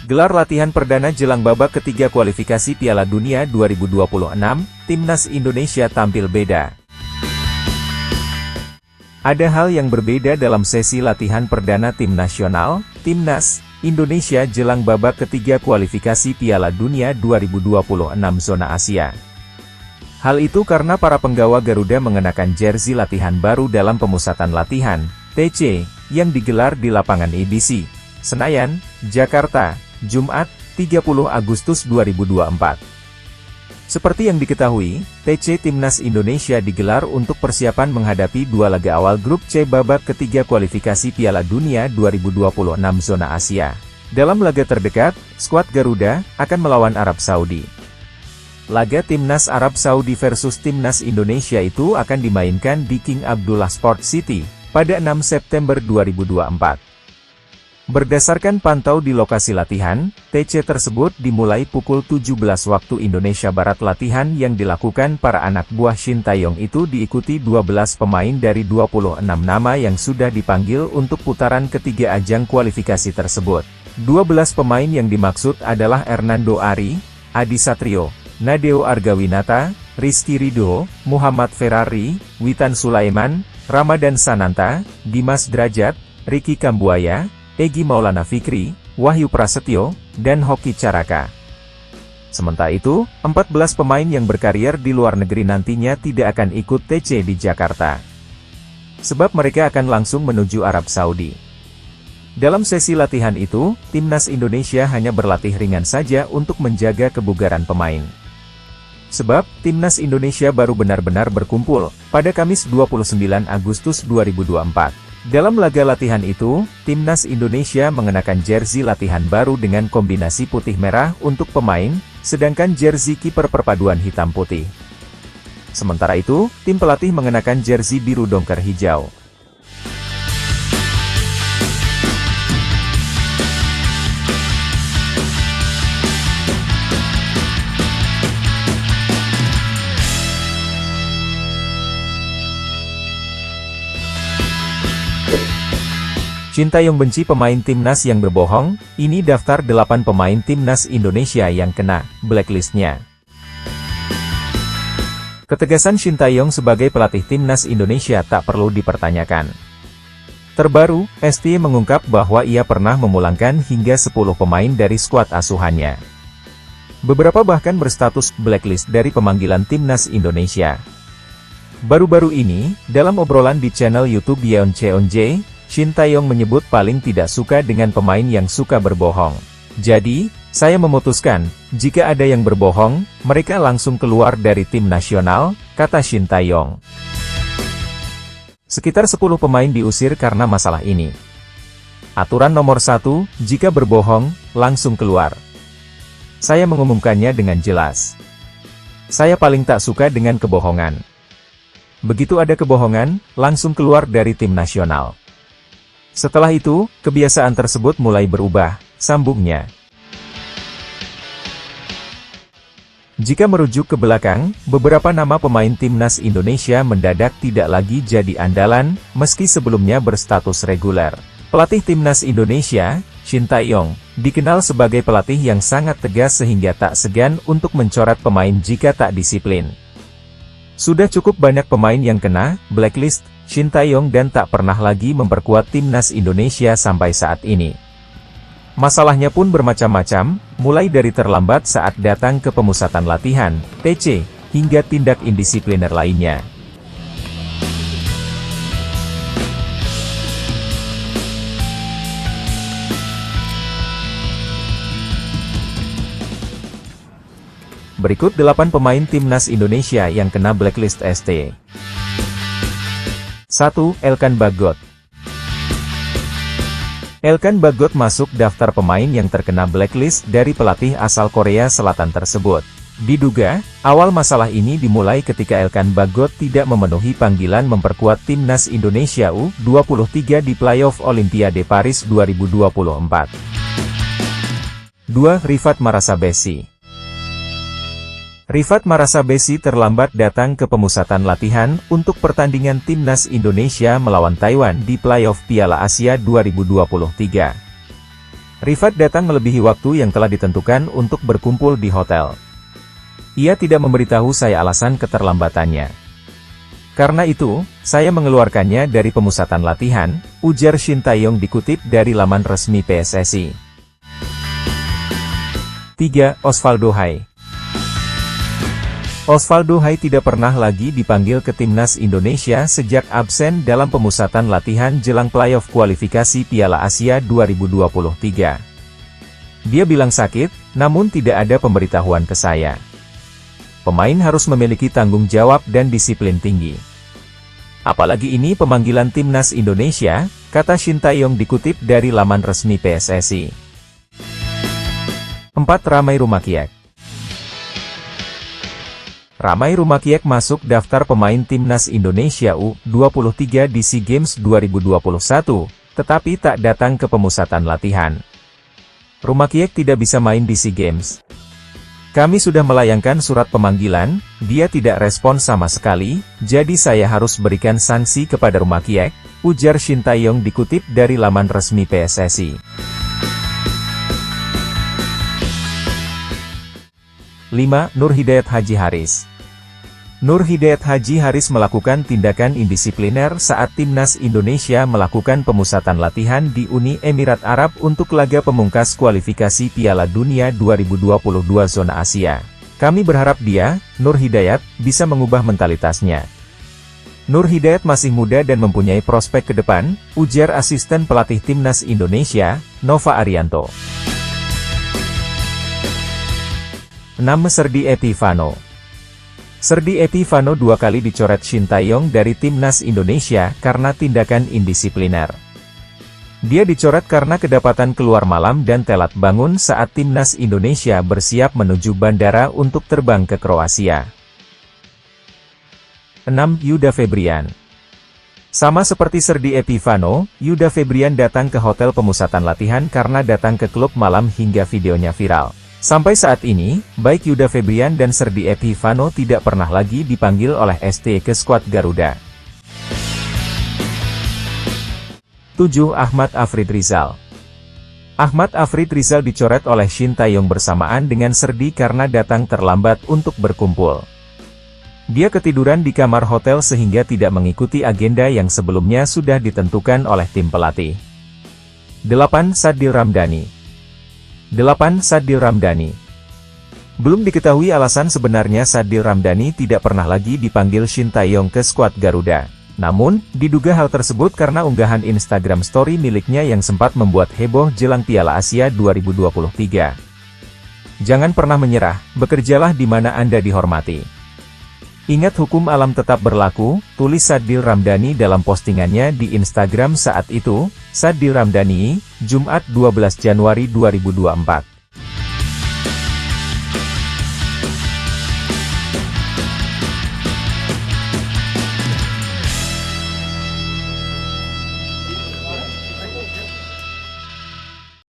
Gelar latihan perdana jelang babak ketiga kualifikasi Piala Dunia 2026, Timnas Indonesia tampil beda. Ada hal yang berbeda dalam sesi latihan perdana tim nasional, Timnas Indonesia jelang babak ketiga kualifikasi Piala Dunia 2026 zona Asia. Hal itu karena para penggawa Garuda mengenakan jersey latihan baru dalam pemusatan latihan, TC, yang digelar di lapangan IBC, Senayan, Jakarta, Jumat, 30 Agustus 2024. Seperti yang diketahui, TC Timnas Indonesia digelar untuk persiapan menghadapi dua laga awal grup C babak ketiga kualifikasi Piala Dunia 2026 zona Asia. Dalam laga terdekat, skuad Garuda akan melawan Arab Saudi. Laga Timnas Arab Saudi versus Timnas Indonesia itu akan dimainkan di King Abdullah Sport City pada 6 September 2024. Berdasarkan pantau di lokasi latihan, TC tersebut dimulai pukul 17 waktu Indonesia Barat. Latihan yang dilakukan para anak buah Shin Tae-yong itu diikuti 12 pemain dari 26 nama yang sudah dipanggil untuk putaran ketiga ajang kualifikasi tersebut. 12 pemain yang dimaksud adalah Hernando Ari, Adi Satrio, Nadeo Argawinata, Rizky Ridho, Muhammad Ferrari, Witan Sulaiman, Ramadan Sananta, Dimas Drajat, Ricky Kambuaya, Egy Maulana Fikri, Wahyu Prasetyo, dan Hoki Caraka. Sementara itu, 14 pemain yang berkarier di luar negeri nantinya tidak akan ikut TC di Jakarta. Sebab mereka akan langsung menuju Arab Saudi. Dalam sesi latihan itu, Timnas Indonesia hanya berlatih ringan saja untuk menjaga kebugaran pemain. Sebab, Timnas Indonesia baru benar-benar berkumpul pada Kamis 29 Agustus 2024. Dalam laga latihan itu, Timnas Indonesia mengenakan jersey latihan baru dengan kombinasi putih merah untuk pemain, sedangkan jersey kiper perpaduan hitam putih. Sementara itu, tim pelatih mengenakan jersey biru dongker hijau. Shin Tae-yong benci pemain Timnas yang berbohong. Ini daftar 8 pemain Timnas Indonesia yang kena blacklistnya. Ketegasan Shin Tae-yong sebagai pelatih Timnas Indonesia tak perlu dipertanyakan. Terbaru, ST mengungkap bahwa ia pernah memulangkan hingga 10 pemain dari skuad asuhannya. Beberapa bahkan berstatus blacklist dari pemanggilan Timnas Indonesia. Baru-baru ini, dalam obrolan di channel YouTube Yeon Cheon-jae, Shin Tae-yong menyebut paling tidak suka dengan pemain yang suka berbohong. Jadi, saya memutuskan, jika ada yang berbohong, mereka langsung keluar dari tim nasional, kata Shin Tae-yong. Sekitar 10 pemain diusir karena masalah ini. Aturan nomor 1, jika berbohong, langsung keluar. Saya mengumumkannya dengan jelas. Saya paling tak suka dengan kebohongan. Begitu ada kebohongan, langsung keluar dari tim nasional. Setelah itu, kebiasaan tersebut mulai berubah, sambungnya. Jika merujuk ke belakang, beberapa nama pemain Timnas Indonesia mendadak tidak lagi jadi andalan, meski sebelumnya berstatus reguler. Pelatih Timnas Indonesia, Shin Tae-yong, dikenal sebagai pelatih yang sangat tegas sehingga tak segan untuk mencoret pemain jika tak disiplin. Sudah cukup banyak pemain yang kena blacklist Shin Tae-yong dan tak pernah lagi memperkuat Timnas Indonesia sampai saat ini. Masalahnya pun bermacam-macam, mulai dari terlambat saat datang ke pemusatan latihan, TC, hingga tindak indisipliner lainnya. Berikut 8 pemain Timnas Indonesia yang kena blacklist ST. 1. Elkan Bagot. Elkan Bagot masuk daftar pemain yang terkena blacklist dari pelatih asal Korea Selatan tersebut. Diduga, awal masalah ini dimulai ketika Elkan Bagot tidak memenuhi panggilan memperkuat Timnas Indonesia U23 di playoff Olimpiade Paris 2024. 2. Rifat Marasabesi. Rifat Marasabesi terlambat datang ke pemusatan latihan untuk pertandingan Timnas Indonesia melawan Taiwan di playoff Piala Asia 2023. Rifat datang melebihi waktu yang telah ditentukan untuk berkumpul di hotel. Ia tidak memberitahu saya alasan keterlambatannya. Karena itu, saya mengeluarkannya dari pemusatan latihan, ujar Shin Tae-yong dikutip dari laman resmi PSSI. 3. Osvaldo Hai. Osvaldo Hai tidak pernah lagi dipanggil ke timnas Indonesia sejak absen dalam pemusatan latihan jelang playoff kualifikasi Piala Asia 2023. Dia bilang sakit, namun tidak ada pemberitahuan ke saya. Pemain harus memiliki tanggung jawab dan disiplin tinggi. Apalagi ini pemanggilan timnas Indonesia, kata Shin Tae-yong dikutip dari laman resmi PSSI. 4. Ramai Rumakiek. Ramai Rumakiek masuk daftar pemain timnas Indonesia U23 di SEA Games 2021, tetapi tak datang ke pemusatan latihan. Rumakiek tidak bisa main di SEA Games. Kami sudah melayangkan surat pemanggilan, dia tidak respon sama sekali, jadi saya harus berikan sanksi kepada Rumakiek, ujar Shin Tae-yong dikutip dari laman resmi PSSI. 5. Nur Hidayat Haji Haris. Nur Hidayat Haji Haris melakukan tindakan indisipliner saat timnas Indonesia melakukan pemusatan latihan di Uni Emirat Arab untuk laga pemungkas kualifikasi Piala Dunia 2022 zona Asia. Kami berharap dia, Nur Hidayat, bisa mengubah mentalitasnya. Nur Hidayat masih muda dan mempunyai prospek ke depan, ujar asisten pelatih timnas Indonesia, Nova Arianto. 6. Serdi Epivano. Serdi Epivano 2 kali dicoret Shin Tae-yong dari timnas Indonesia karena tindakan indisipliner. Dia dicoret karena kedapatan keluar malam dan telat bangun saat timnas Indonesia bersiap menuju bandara untuk terbang ke Kroasia. 6. Yuda Febrian. Sama seperti Serdi Epivano, Yuda Febrian datang ke hotel pemusatan latihan karena datang ke klub malam hingga videonya viral. Sampai saat ini, baik Yuda Febrian dan Serdi Epivano tidak pernah lagi dipanggil oleh ST ke skuad Garuda. 7. Ahmad Afrid Rizal. Ahmad Afrid Rizal dicoret oleh Shin Tae-yong bersamaan dengan Serdi karena datang terlambat untuk berkumpul. Dia ketiduran di kamar hotel sehingga tidak mengikuti agenda yang sebelumnya sudah ditentukan oleh tim pelatih. 8. Sadil Ramdhani. 8. Sadil Ramdhani. Belum diketahui alasan sebenarnya Sadil Ramdhani tidak pernah lagi dipanggil Shin Tae-yong ke skuad Garuda. Namun, diduga hal tersebut karena unggahan Instagram story miliknya yang sempat membuat heboh jelang Piala Asia 2023. Jangan pernah menyerah, bekerjalah di mana Anda dihormati. Ingat hukum alam tetap berlaku, tulis Sadil Ramdhani dalam postingannya di Instagram saat itu. Sadil Ramdhani, Jumat 12 Januari 2024.